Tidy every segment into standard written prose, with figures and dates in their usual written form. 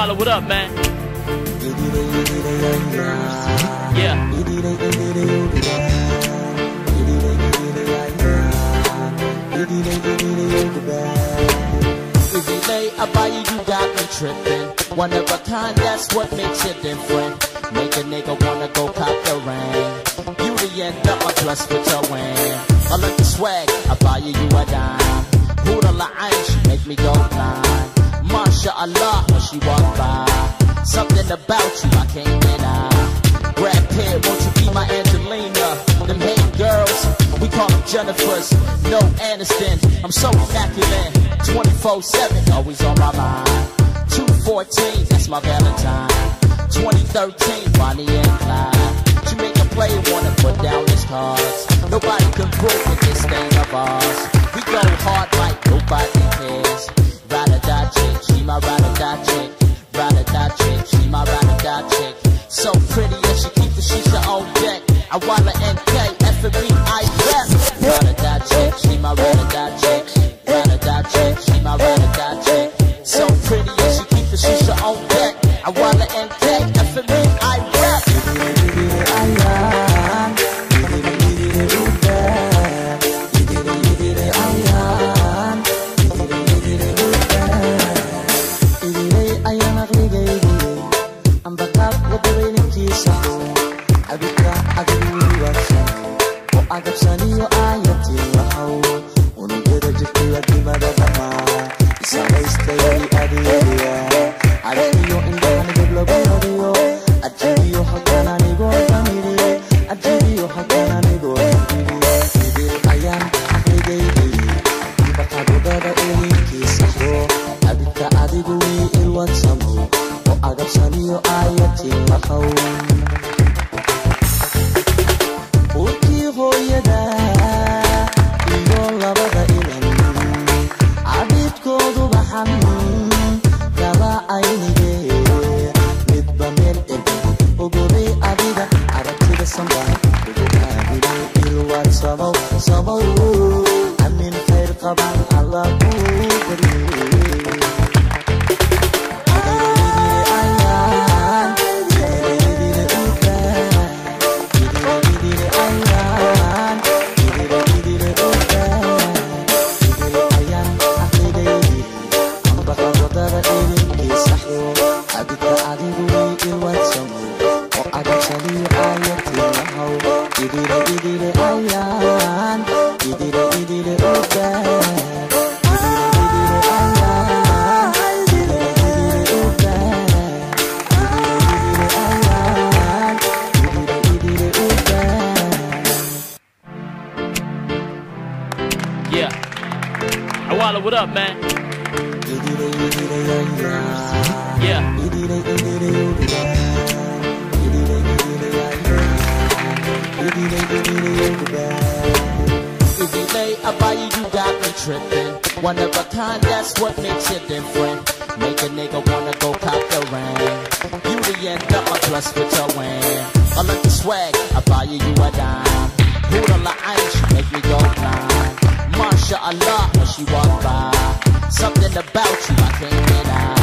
Walla, what up, man? Yeah. If you lay I buy you, you got me tripping. One of a kind, that's what makes you different. Make a nigga wanna go cop the ring. You the end up my plus with your win. I like the swag, I buy you, you a dime. Who the line, she make me go blind. MashaAllah, when she walk by. Something about you I can't deny. Brad Pitt, won't you be my Angelina? Them hate girls, we call them Jennifers. No Aniston, I'm so immaculate. 24/7, always on my mind. 214, that's my Valentine. 2013, Bonnie and Clyde. She make a player wanna put down his cards. Nobody can prove with this thing of ours. We go hard like nobody cares. Ride or die chick, she my ride or die chick. Ride or die chick, she my ride or die chick. So pretty and she keep the shisha on deck. I wanna NK, F&B, I rap. Ride or die chick, she my ride or die chick. Ride or die chick, she my ride or die chick. So pretty and she keep the shisha on deck. I wanna NK, F&B, I rap. What up, man? Yeah. If you lay I buy you, you got me tripping. One of a kind, that's what makes you different. Make a nigga wanna go cop the ring. You the end up my plus with your win. I like the swag, I buy you, you a dime. Who the line, she make me go blind. MashaAllah, when she walk by. Something about you I can't deny.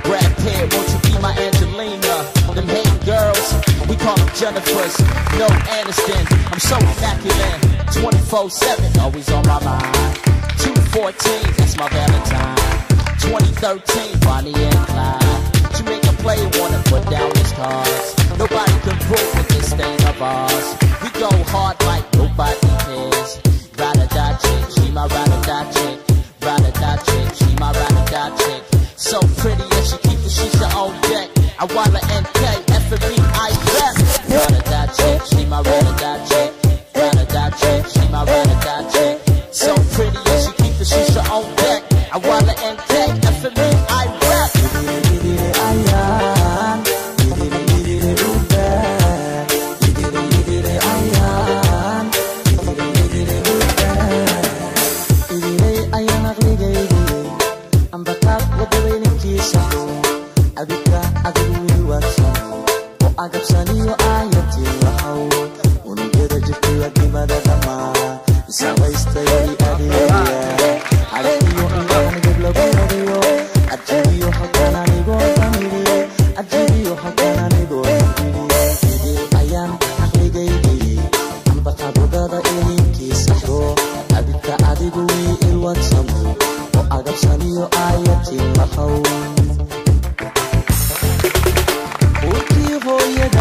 Brad Pitt, won't you be my Angelina? Them hate girls, we call them Jennifers. No Aniston, I'm so immaculate. 24/7, always on my mind. 214, that's my Valentine. 2013, Bonnie and Clyde. She make a player wanna put down his cards. Nobody can prove with this thing of ours. We go hard like nobody cares. Ride or die chick, she my ride or die chick. Ride or die chick, she my ride or die chick. So pretty and she keep the shisha on deck. I wanna NK, F&B, I rap. Ride or die chick, she my ride or die chick. Ride or die chick, she my ride or die chick. So pretty and she keep the shisha on deck. I wanna NK, F&B, I rap. Sawaystay adiya, halayo inaan gablo wadsamo oo agabsaniyo aayatiin lahow urkii hooyadii